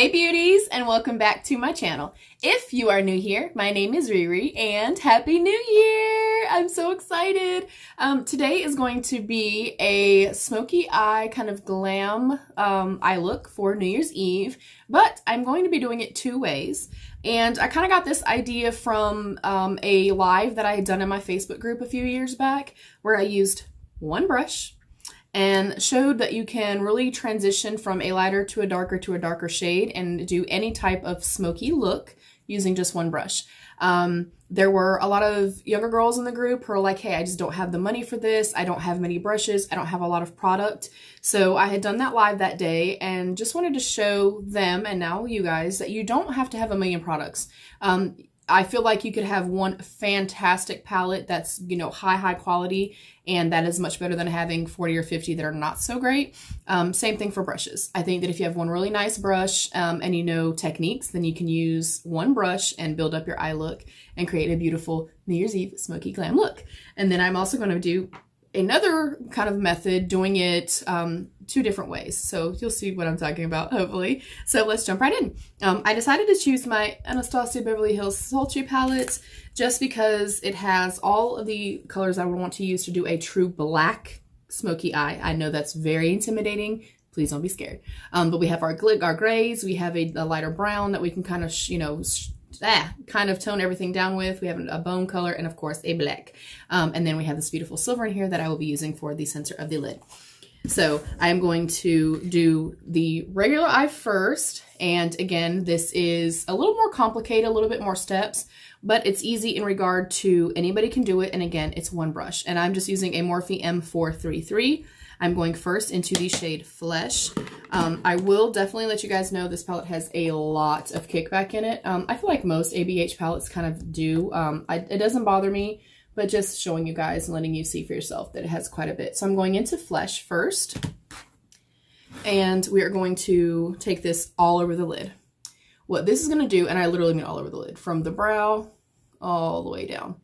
Hey beauties, and welcome back to my channel. If you are new here, my name is Riri and Happy New Year! I'm so excited. Today is going to be a smoky eye kind of glam eye look for New Year's Eve, but I'm going to be doing it two ways. And I kind of got this idea from a live that I had done in my Facebook group a few years back where I used one brush and showed that you can really transition from a lighter to a darker shade and do any type of smoky look using just one brush. There were a lot of younger girls in the group who are like, hey, I just don't have the money for this. I don't have many brushes. I don't have a lot of product. So I had done that live that day and just wanted to show them and now you guys that you don't have to have a million products. I feel like you could have one fantastic palette that's, you know, high quality, and that is much better than having 40 or 50 that are not so great. Same thing for brushes. I think that if you have one really nice brush and you know techniques, then you can use one brush and build up your eye look and create a beautiful New Year's Eve smoky glam look. And then I'm also going to do another kind of method doing it two different ways. So you'll see what I'm talking about, hopefully. So let's jump right in. I decided to choose my Anastasia Beverly Hills Sultry palette just because it has all of the colors I would want to use to do a true black smoky eye. I know that's very intimidating. Please don't be scared. But we have our grays, we have a lighter brown that we can kind of, you know, kind of tone everything down with. We have a bone color and of course a black. And then we have this beautiful silver in here that I will be using for the center of the lid. So I'm going to do the regular eye first. And again, this is a little more complicated, a little bit more steps, but it's easy in regard to anybody can do it. And again, it's one brush and I'm just using a Morphe M433. I'm going first into the shade Flesh. I will definitely let you guys know this palette has a lot of kickback in it. I feel like most ABH palettes kind of do. It doesn't bother me, but just showing you guys and letting you see for yourself that it has quite a bit. So I'm going into Flesh first, and we are going to take this all over the lid. What this is going to do, and I literally mean all over the lid, from the brow all the way down.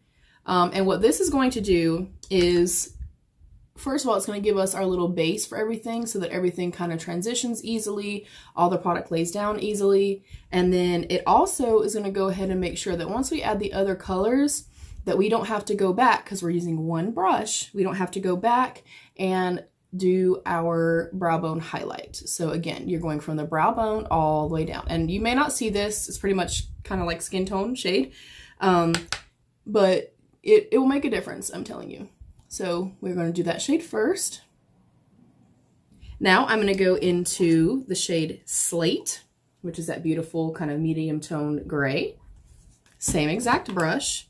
And what this is going to do is, first of all, it's going to give us our little base for everything so that everything kind of transitions easily, all the product lays down easily. And then it also is going to go ahead and make sure that once we add the other colors, that we don't have to go back because we're using one brush. We don't have to go back and do our brow bone highlight. So again, you're going from the brow bone all the way down. And you may not see this. It's pretty much kind of like skin tone shade. But it will make a difference, I'm telling you. So we're going to do that shade first. Now I'm going to go into the shade Slate, which is that beautiful kind of medium tone gray. Same exact brush.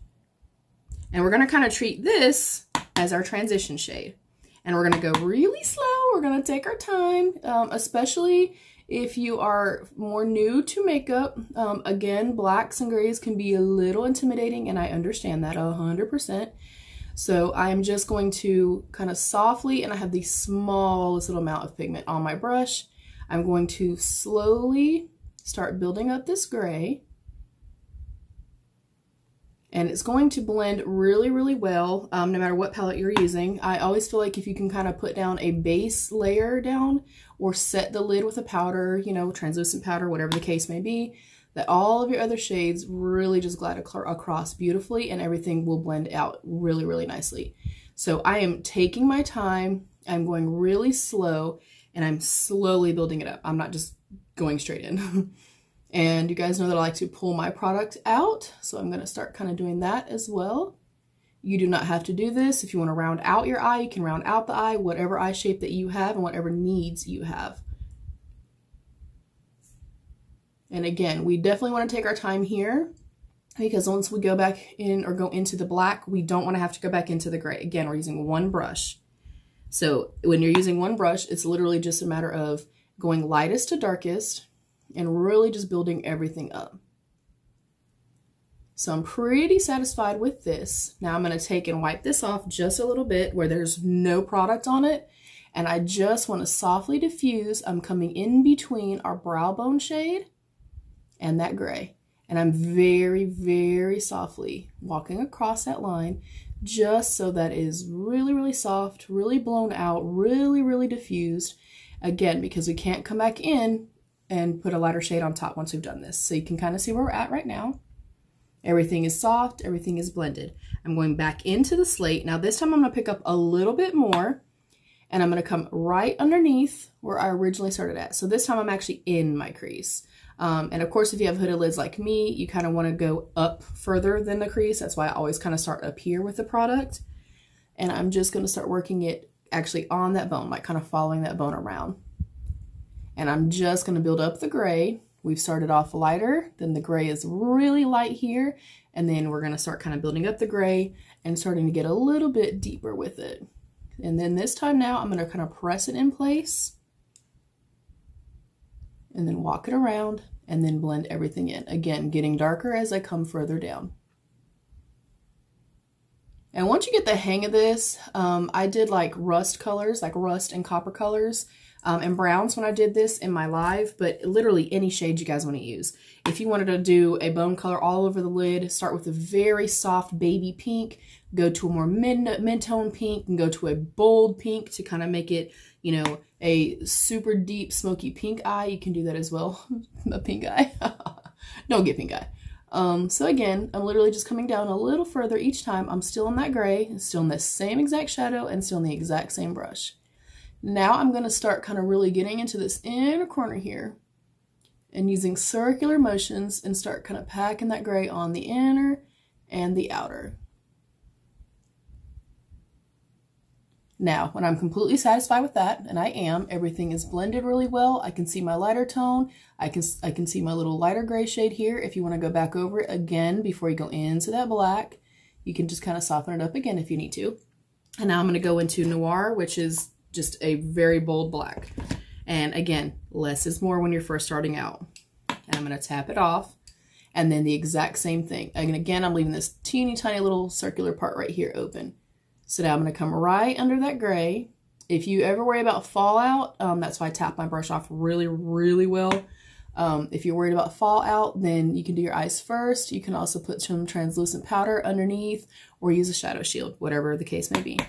And we're going to kind of treat this as our transition shade. And we're going to go really slow. We're going to take our time, especially if you are more new to makeup. Again, blacks and grays can be a little intimidating, and I understand that 100%. So I'm just going to kind of softly, and I have the smallest little amount of pigment on my brush. I'm going to slowly start building up this gray. And it's going to blend really, really well, no matter what palette you're using. I always feel like if you can kind of put down a base layer down or set the lid with a powder, you know, translucent powder, whatever the case may be, that all of your other shades really just glide across beautifully and everything will blend out really, really nicely. So I am taking my time, I'm going really slow, and I'm slowly building it up. I'm not just going straight in. And you guys know that I like to pull my product out, so I'm going to start kind of doing that as well. You do not have to do this. If you want to round out your eye, you can round out the eye, whatever eye shape that you have and whatever needs you have. And again, we definitely want to take our time here because once we go back in or go into the black, we don't want to have to go back into the gray. Again, we're using one brush. So when you're using one brush, it's literally just a matter of going lightest to darkest and really just building everything up. So I'm pretty satisfied with this. Now I'm going to take and wipe this off just a little bit where there's no product on it. And I just want to softly diffuse. I'm coming in between our brow bone shade and that gray. And I'm very, very softly walking across that line just so that is really, really soft, really blown out, really, really diffused. Again, because we can't come back in and put a lighter shade on top once we've done this. So you can kind of see where we're at right now. Everything is soft, everything is blended. I'm going back into the slate. Now this time I'm gonna pick up a little bit more and I'm gonna come right underneath where I originally started at. So this time I'm actually in my crease. And of course, if you have hooded lids like me, you kind of wanna go up further than the crease. That's why I always kind of start up here with the product. And I'm just gonna start working it actually on that bone, like kind of following that bone around. And I'm just gonna build up the gray. We've started off lighter, then the gray is really light here, and then we're gonna start kind of building up the gray and starting to get a little bit deeper with it. And then this time now, I'm gonna kind of press it in place and then walk it around and then blend everything in. Again, getting darker as I come further down. And once you get the hang of this, I did like rust colors, like rust and copper colors. And browns when I did this in my live, but literally any shade you guys want to use. If you wanted to do a bone color all over the lid, start with a very soft baby pink, go to a more mid-tone pink, and go to a bold pink to kind of make it, you know, a super deep smoky pink eye. You can do that as well. A pink eye. Don't get pink eye. So again, I'm literally just coming down a little further each time. I'm still in that gray, still in the same exact shadow, and still in the exact same brush. Now I'm going to start kind of really getting into this inner corner here and using circular motions and start kind of packing that gray on the inner and the outer. Now, when I'm completely satisfied with that, and I am, everything is blended really well. I can see my lighter tone. I can see my little lighter gray shade here. If you want to go back over it again before you go into that black, you can just kind of soften it up again if you need to. And now I'm going to go into Noir, which is just a very bold black. And again, less is more when you're first starting out. And I'm going to tap it off. And then the exact same thing. And again, I'm leaving this teeny tiny little circular part right here open. So now I'm going to come right under that gray. If you ever worry about fallout, that's why I tap my brush off really, really well. If you're worried about fallout, then you can do your eyes first. You can also put some translucent powder underneath or use a shadow shield, whatever the case may be.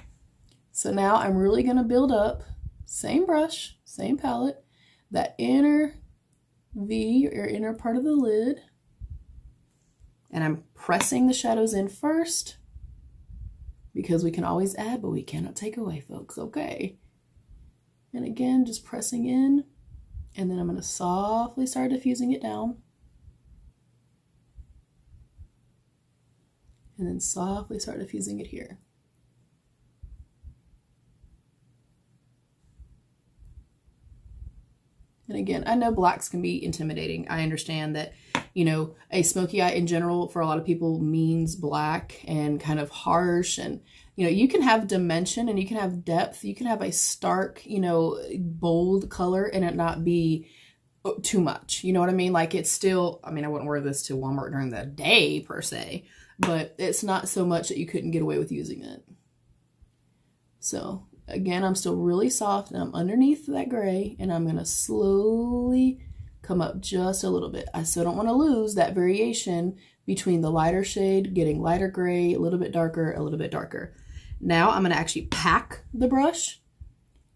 So now I'm really going to build up, same brush, same palette, that inner V or inner part of the lid. And I'm pressing the shadows in first because we can always add, but we cannot take away, folks, okay? And again, just pressing in, and then I'm going to softly start diffusing it down. And then softly start diffusing it here. And again, I know blacks can be intimidating. I understand that, you know, a smoky eye in general for a lot of people means black and kind of harsh. And, you know, you can have dimension and you can have depth. You can have a stark, you know, bold color and it not be too much. You know what I mean? Like it's still, I mean, I wouldn't wear this to Walmart during the day per se, but it's not so much that you couldn't get away with using it. So again, I'm still really soft and I'm underneath that gray and I'm going to slowly come up just a little bit. I still don't want to lose that variation between the lighter shade, getting lighter gray, a little bit darker, a little bit darker. Now I'm going to actually pack the brush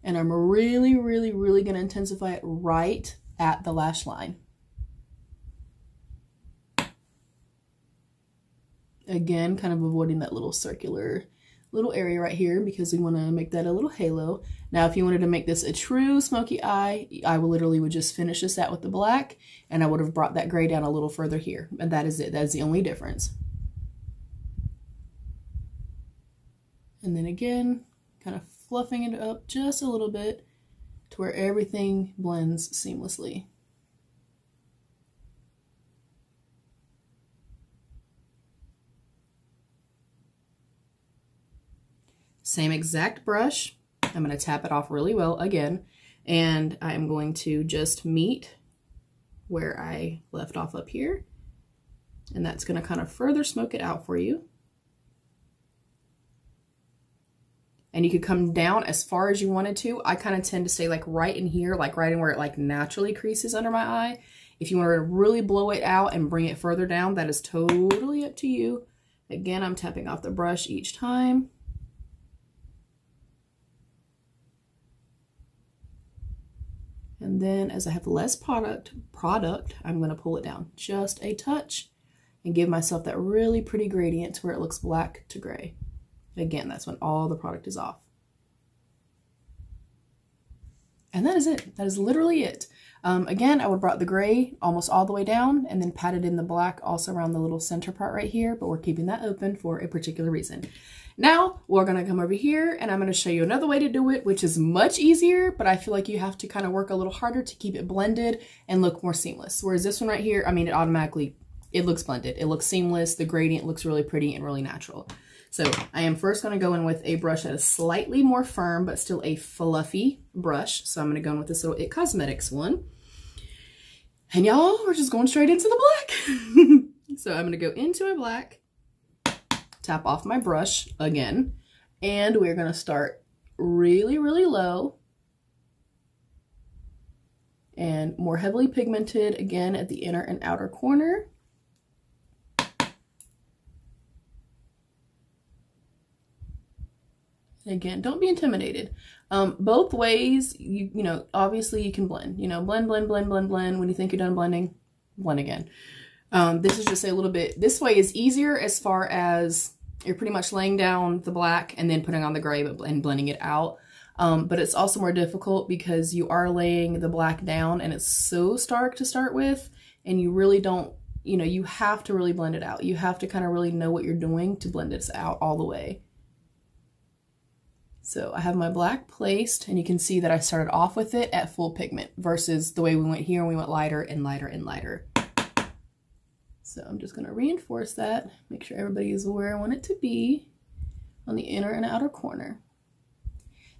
and I'm really, really, really going to intensify it right at the lash line. Again, kind of avoiding that little circular little area right here because we want to make that a little halo. Now, if you wanted to make this a true smoky eye, I literally would just finish this out with the black and I would have brought that gray down a little further here. And that is it. That is the only difference. And then again, kind of fluffing it up just a little bit to where everything blends seamlessly. Same exact brush. I'm going to tap it off really well again, and I'm going to just meet where I left off up here, and that's going to kind of further smoke it out for you. And you could come down as far as you wanted to. I kind of tend to stay like right in here, like right in where it like naturally creases under my eye. If you want to really blow it out and bring it further down, that is totally up to you. Again, I'm tapping off the brush each time. And then as I have less product, I'm going to pull it down just a touch and give myself that really pretty gradient to where it looks black to gray. Again, that's when all the product is off. And that is it. That is literally it. Again, I would have brought the gray almost all the way down and then patted in the black also around the little center part right here, but we're keeping that open for a particular reason. Now we're going to come over here and I'm going to show you another way to do it, which is much easier, but I feel like you have to kind of work a little harder to keep it blended and look more seamless. Whereas this one right here, I mean, it looks blended. It looks seamless. The gradient looks really pretty and really natural. So I am first going to go in with a brush that is slightly more firm, but still a fluffy brush. So I'm going to go in with this little It Cosmetics one. And y'all, we're just going straight into the black. So I'm going to go into my black, tap off my brush again, and we're going to start really, really low and more heavily pigmented again at the inner and outer corner. Again, don't be intimidated. Both ways, you know, obviously you can blend, you know, blend. When you think you're done blending, blend again. This is just a little bit, this way is easier as far as you're pretty much laying down the black and then putting on the gray and blending it out. But it's also more difficult because you are laying the black down and it's so stark to start with, and you really don't, you know, you have to really blend it out. You have to kind of really know what you're doing to blend this out all the way. So I have my black placed, and you can see that I started off with it at full pigment versus the way we went here, we went lighter and lighter and lighter. So I'm just going to reinforce that, make sure everybody is where I want it to be on the inner and outer corner.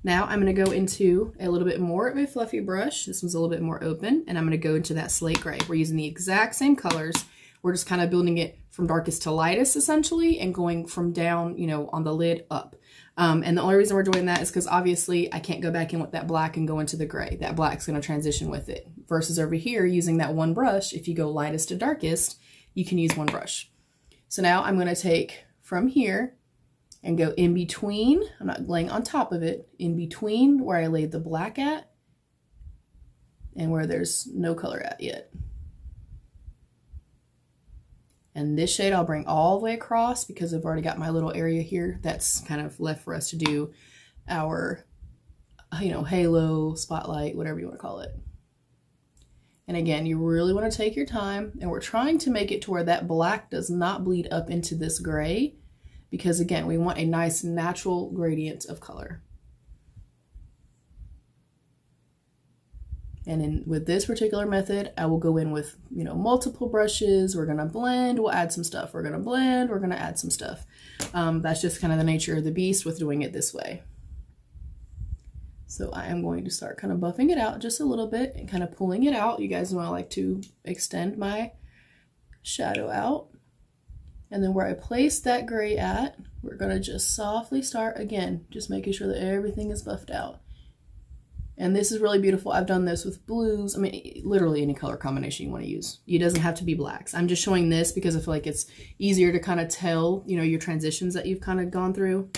Now I'm going to go into a little bit more of a fluffy brush. This one's a little bit more open, and I'm going to go into that slate gray. We're using the exact same colors. We're just kind of building it from darkest to lightest essentially, and going from down, you know, on the lid up. And the only reason we're doing that is because obviously I can't go back in with that black and go into the gray. That black's going to transition with it. Versus over here, using that one brush, if you go lightest to darkest, you can use one brush. So now I'm going to take from here and go in between. I'm not laying on top of it. In between where I laid the black at and where there's no color at yet. And this shade I'll bring all the way across because I've already got my little area here that's kind of left for us to do our, you know, halo, spotlight, whatever you want to call it. And again, you really want to take your time, and we're trying to make it to where that black does not bleed up into this gray because again, we want a nice natural gradient of color. And with this particular method, I will go in with, you know, multiple brushes. We're going to blend, we'll add some stuff. We're going to blend, we're going to add some stuff. That's just kind of the nature of the beast with doing it this way. So I am going to start kind of buffing it out just a little bit and kind of pulling it out. You guys know I like to extend my shadow out. And then where I place that gray at, we're going to just softly start again, just making sure that everything is buffed out. And this is really beautiful. I've done this with blues. I mean, literally any color combination you want to use. It doesn't have to be blacks. I'm just showing this because I feel like it's easier to kind of tell, you know, your transitions that you've kind of gone through.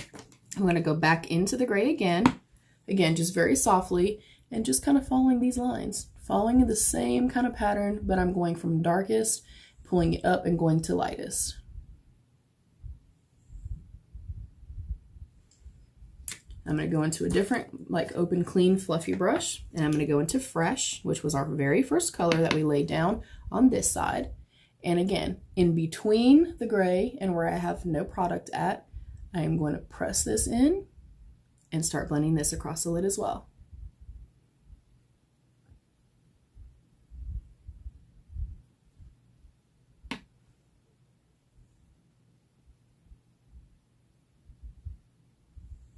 I'm going to go back into the gray again. Again, just very softly and just kind of following these lines. Following the same kind of pattern, but I'm going from darkest, pulling it up and going to lightest. I'm going to go into a different, like, open, clean, fluffy brush, and I'm going to go into Fresh, which was our very first color that we laid down on this side. And again, in between the gray and where I have no product at, I am going to press this in and start blending this across the lid as well.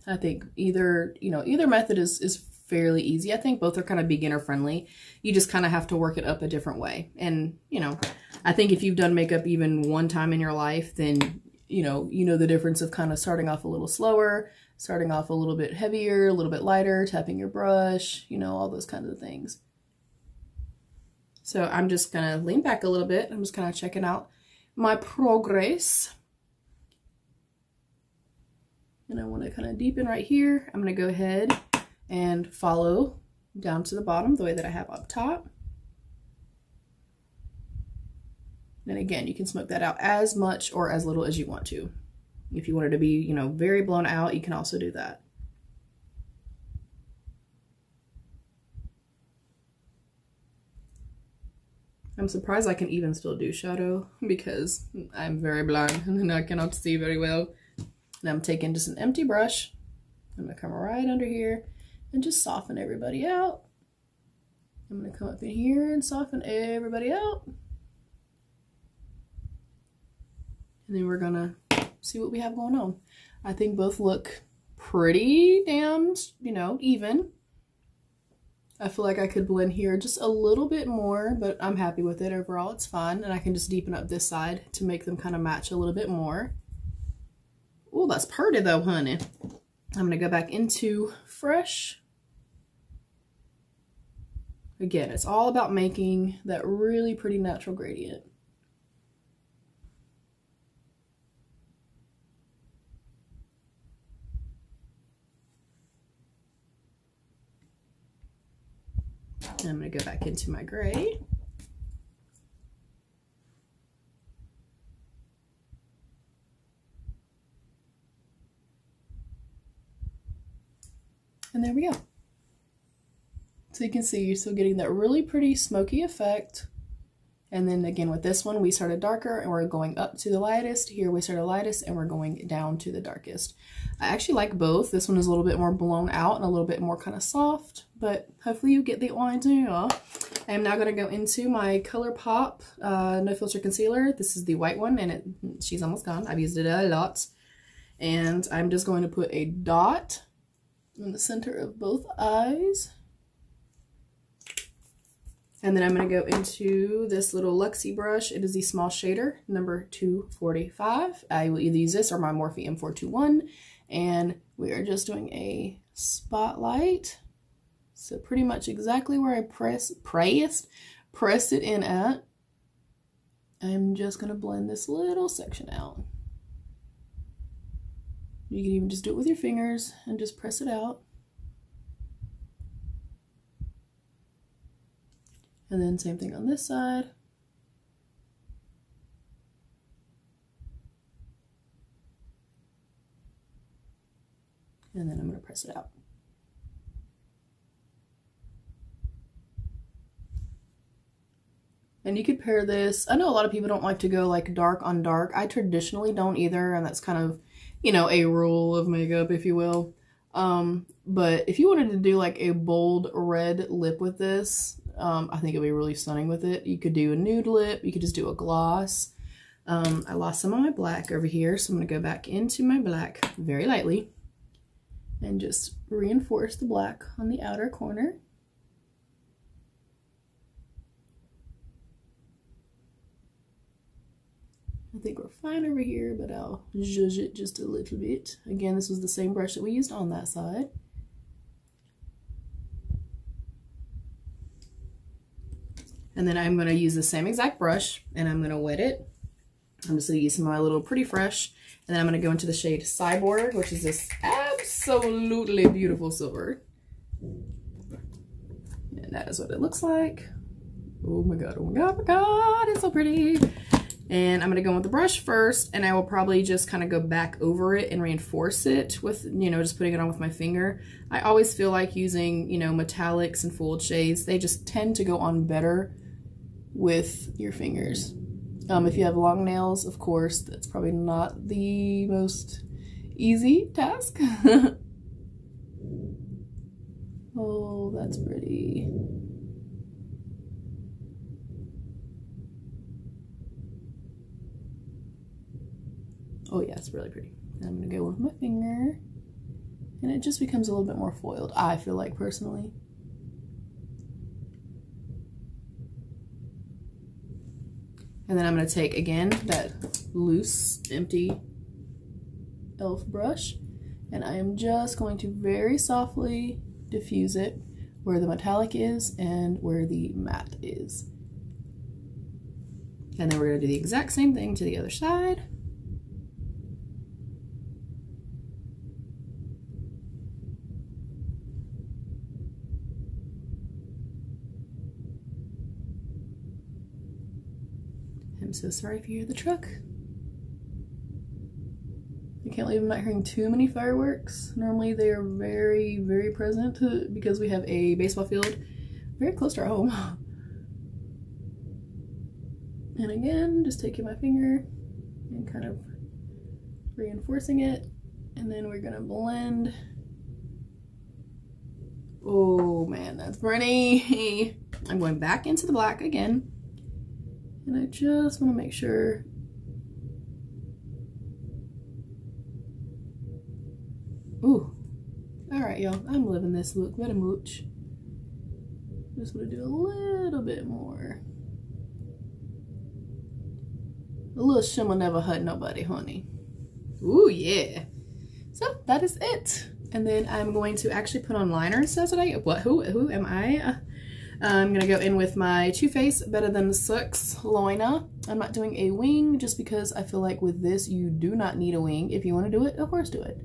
I think either method is fairly easy. I think both are kind of beginner friendly. You just kind of have to work it up a different way. And, you know, I think if you've done makeup even one time in your life, then, you know the difference of kind of starting off a little slower, starting off a little bit heavier, a little bit lighter, tapping your brush, you know, all those kinds of things. So I'm just going to lean back a little bit. I'm just kind of checking out my progress. And I want to kind of deepen right here. I'm going to go ahead and follow down to the bottom the way that I have up top. And again, you can smoke that out as much or as little as you want to. If you want it to be, you know, very blown out, you can also do that. I'm surprised I can even still do shadow because I'm very blind and I cannot see very well. And I'm taking just an empty brush. I'm gonna come right under here and just soften everybody out. I'm gonna come up in here and soften everybody out. And then we're gonna see what we have going on. I think both look pretty damn, you know, even. I feel like I could blend here just a little bit more, but I'm happy with it. Overall, it's fine. And I can just deepen up this side to make them kind of match a little bit more. Oh, that's pretty though, honey. I'm gonna go back into Fresh. Again, it's all about making that really pretty natural gradient. And I'm going to go back into my gray. And there we go. So you can see you're still getting that really pretty smoky effect. And then again with this one, we started darker and we're going up to the lightest. Here we started lightest and we're going down to the darkest. I actually like both. This one is a little bit more blown out and a little bit more kind of soft, but hopefully you get the idea. I am now going to go into my ColourPop No Filter Concealer. This is the white one and she's almost gone. I've used it a lot. And I'm just going to put a dot in the center of both eyes. And then I'm going to go into this little Luxie brush. It is the small shader, number 245. I will either use this or my Morphe M421. And we are just doing a spotlight. So pretty much exactly where I pressed it in at. I'm just going to blend this little section out. You can even just do it with your fingers and just press it out. And then same thing on this side. And then I'm going to press it out. And you could pair this. I know a lot of people don't like to go like dark on dark. I traditionally don't either. And that's kind of, you know, a rule of makeup, if you will. But if you wanted to do like a bold red lip with this, I think it'd be really stunning with it. You could do a nude lip. You could just do a gloss. I lost some of my black over here, so I'm going to go back into my black very lightly and just reinforce the black on the outer corner. I think we're fine over here, but I'll zhuzh it just a little bit. Again, this was the same brush that we used on that side. And then I'm going to use the same exact brush and I'm going to wet it. I'm just going to use my little Pretty Fresh. And then I'm going to go into the shade Cyborg, which is this absolutely beautiful silver. And that is what it looks like. Oh my god, oh my god, oh my god, it's so pretty. And I'm going to go with the brush first, and I will probably just kind of go back over it and reinforce it with, you know, just putting it on with my finger. I always feel like using, you know, metallics and full shades, they just tend to go on better with your fingers. If you have long nails, of course, that's probably not the most easy task. Oh, that's pretty. Oh yeah, it's really pretty. I'm gonna go with my finger, and it just becomes a little bit more foiled, I feel like, personally. And then I'm gonna take, again, that loose, empty e.l.f. brush, and I am just going to very softly diffuse it where the metallic is and where the matte is. And then we're gonna do the exact same thing to the other side. I'm so sorry if you hear the truck. I can't believe I'm not hearing too many fireworks. Normally they are very, very present because we have a baseball field very close to our home. And again, just taking my finger and kind of reinforcing it. And then we're gonna blend. Oh man, that's pretty. I'm going back into the black again. And I just want to make sure. Ooh. Alright, y'all. I'm loving this look very much. Just want to do a little bit more. A little shimmer never hurt nobody, honey. Ooh, yeah. So, that is it. And then I'm going to actually put on liner instead today. What? Who am I? I'm going to go in with my Too Faced Better Than the Sucks liner. I'm not doing a wing just because I feel like with this, you do not need a wing. If you want to do it, of course do it.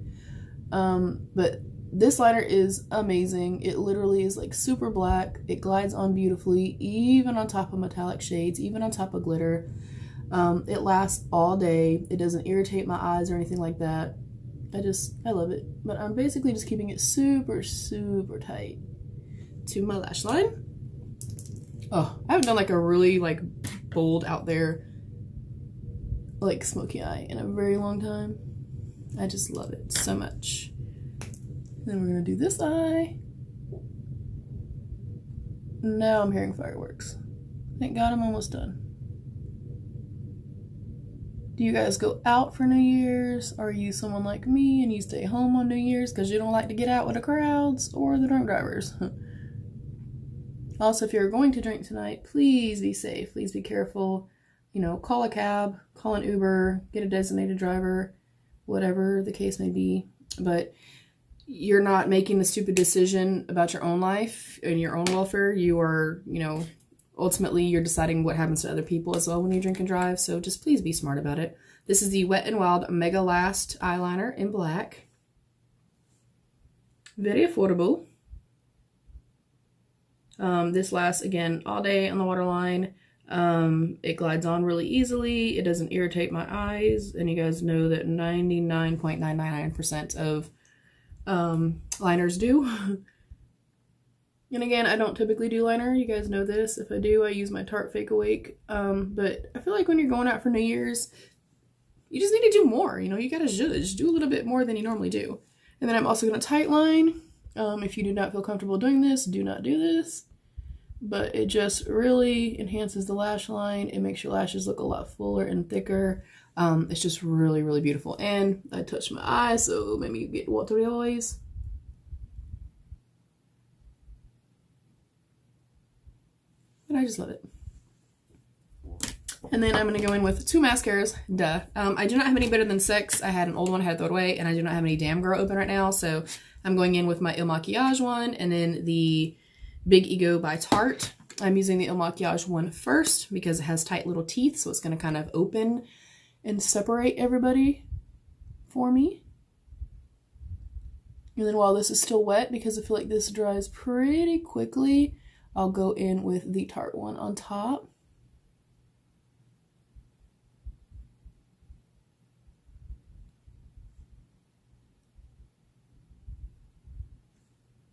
But this liner is amazing. It literally is like super black. It glides on beautifully, even on top of metallic shades, even on top of glitter. It lasts all day. It doesn't irritate my eyes or anything like that. I love it. But I'm basically just keeping it super, super tight to my lash line. Oh, I haven't done like a really like bold out there like smoky eye in a very long time. I just love it so much. Then we're gonna do this eye. Now I'm hearing fireworks. Thank God I'm almost done. Do you guys go out for New Year's? Are you someone like me and you stay home on New Year's because you don't like to get out with the crowds or the drunk drivers? Also, if you're going to drink tonight, please be safe. Please be careful. You know, call a cab, call an Uber, get a designated driver, whatever the case may be. But you're not making a stupid decision about your own life and your own welfare. You are, you know, ultimately you're deciding what happens to other people as well when you drink and drive. So just please be smart about it. This is the Wet n Wild Mega Last eyeliner in black. Very affordable. This lasts again all day on the waterline. It glides on really easily. It doesn't irritate my eyes. And you guys know that 99.999% of liners do. And again, I don't typically do liner. You guys know this. If I do, I use my Tarte Fake Awake. But I feel like when you're going out for New Year's, you just need to do more. You know, you gotta just do a little bit more than you normally do. And then I'm also gonna tight line. If you do not feel comfortable doing this, do not do this. But it just really enhances the lash line. It makes your lashes look a lot fuller and thicker. It's just really, really beautiful. And I touched my eyes, so it made me get watery eyes. And I just love it. And then I'm going to go in with two mascaras. Duh. I do not have any Better Than Sex. I had an old one, I had to throw it away. And I do not have any Damn Girl open right now. So I'm going in with my Il Makiage one. And then the Big Ego by Tarte. I'm using the Il Makiage one first because it has tight little teeth. So it's going to kind of open and separate everybody for me. And then while this is still wet, because I feel like this dries pretty quickly, I'll go in with the Tarte one on top.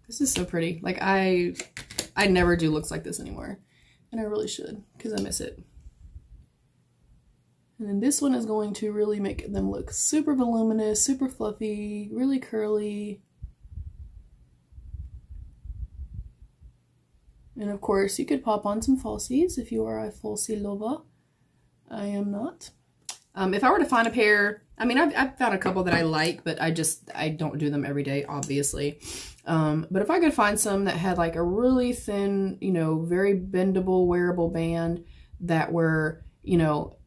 This is so pretty. Like I never do looks like this anymore. And I really should, because I miss it. And then this one is going to really make them look super voluminous, super fluffy, really curly. And of course, you could pop on some falsies if you are a falsie lover. I am not. If I were to find a pair, I mean, I've found a couple that I like, but I don't do them every day, obviously. But if I could find some that had like a really thin, you know, very bendable, wearable band that were, you know,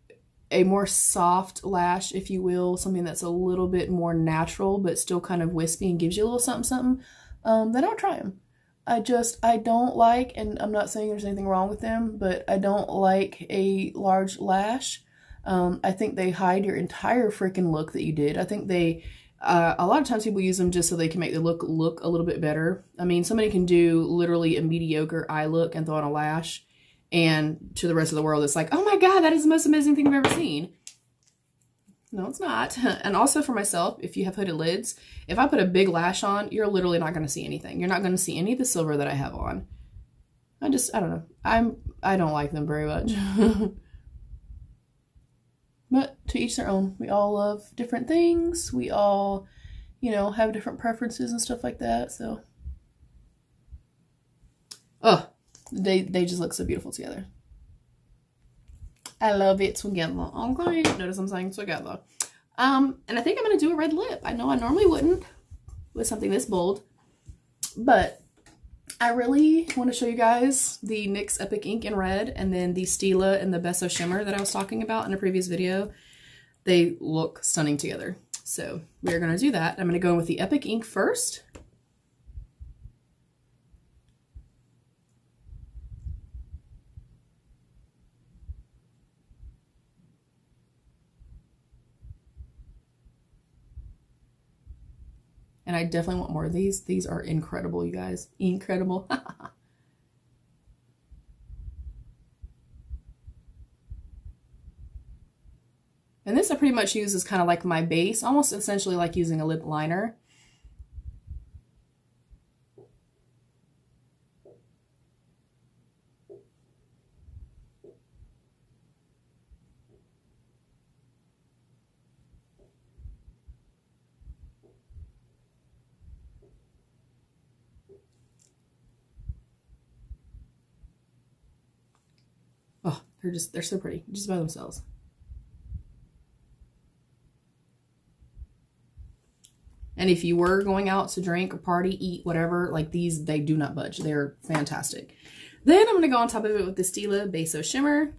a more soft lash, if you will, something that's a little bit more natural, but still kind of wispy and gives you a little something, something, then I'll try them. I don't like, and I'm not saying there's anything wrong with them, but I don't like a large lash. I think they hide your entire freaking look that you did. I think they, a lot of times people use them just so they can make the look a little bit better. I mean, somebody can do literally a mediocre eye look and throw on a lash, And to the rest of the world, it's like, oh my God, that is the most amazing thing I've ever seen. No, it's not. And also for myself, if you have hooded lids, if I put a big lash on, you're literally not going to see anything. You're not going to see any of the silver that I have on. I don't know. I don't like them very much. But to each their own. We all love different things. We all, you know, have different preferences and stuff like that. So, oh, they just look so beautiful together. I love it together. Okay, notice I'm saying together. And I think I'm gonna do a red lip. I know I normally wouldn't with something this bold, but I really want to show you guys the NYX Epic Ink in red and then the Stila and the Beso Shimmer that I was talking about in a previous video. They look stunning together. So we're gonna do that. I'm gonna go in with the Epic Ink first. And I definitely want more of these. These are incredible, you guys. Incredible. And this I pretty much use as kind of like my base, almost essentially like using a lip liner. Oh, they're so pretty, just by themselves. And if you were going out to drink or party, eat, whatever, like these, they do not budge. They're fantastic. Then I'm going to go on top of it with the Stila Beso Shimmer.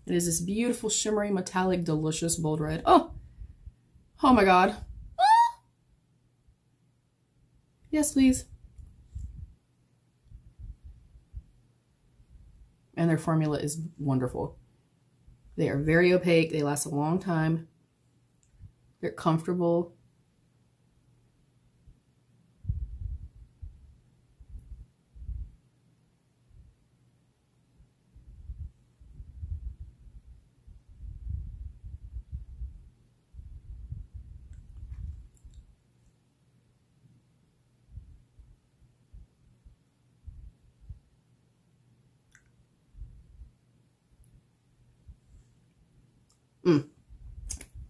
It is this beautiful, shimmery, metallic, delicious, bold red. Oh! Oh my God. Ah! Yes, please. And their formula is wonderful. They are very opaque. They last a long time. They're comfortable.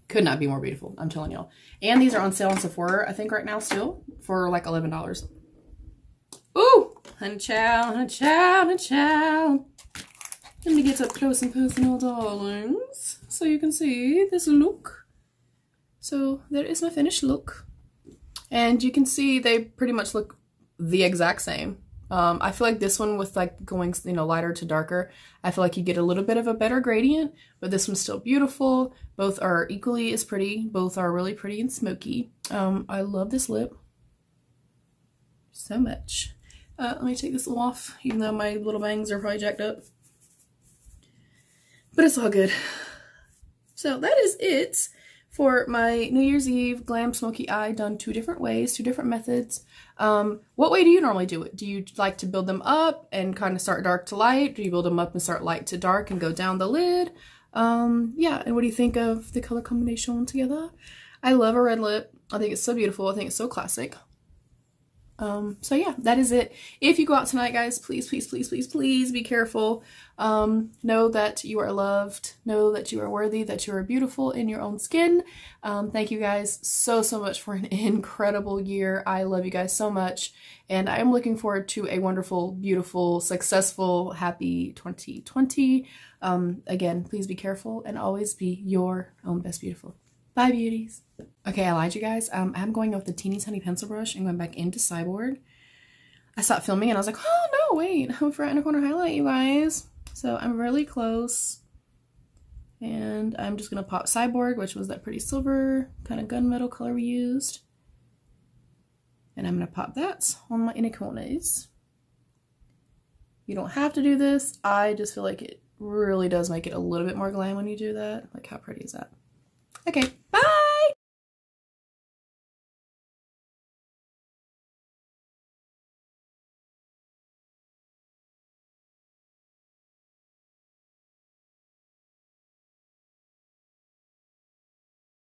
Could not be more beautiful, I'm telling y'all. And these are on sale on Sephora, I think right now still, for like $11. Ooh! Honey chow, honey chow, honey chow. Let me get up close and personal, darlings, so you can see this look. So there is my finished look. And you can see they pretty much look the exact same. I feel like this one with like going, you know, lighter to darker, I feel like you get a little bit of a better gradient, but this one's still beautiful. Both are equally as pretty. Both are really pretty and smoky. I love this lip so much. Let me take this off, even though my little bangs are probably jacked up. But it's all good. So that is it for my New Year's Eve Glam Smoky Eye, done two different ways, two different methods. What way do you normally do it? Do you like to build them up and kind of start dark to light? Do you build them up and start light to dark and go down the lid? Yeah, and what do you think of the color combination together? I love a red lip. I think it's so beautiful. I think it's so classic. So yeah, that is it. If you go out tonight, guys, please, please, please, please, please be careful. Know that you are loved. Know that you are worthy, that you are beautiful in your own skin. Thank you guys so, so much for an incredible year. I love you guys so much. And I am looking forward to a wonderful, beautiful, successful, happy 2020. Again, please be careful and always be your own best beautiful. Bye, beauties. Okay, I lied, you guys. I'm going with the teeny tiny pencil brush and going back into Cyborg. I stopped filming and I was like, oh no, wait, I'm for inner corner highlight, you guys. So I'm really close. And I'm just gonna pop Cyborg, which was that pretty silver kind of gunmetal color we used. And I'm gonna pop that on my inner corners. You don't have to do this. I just feel like it really does make it a little bit more glam when you do that. Like, how pretty is that? Okay, bye!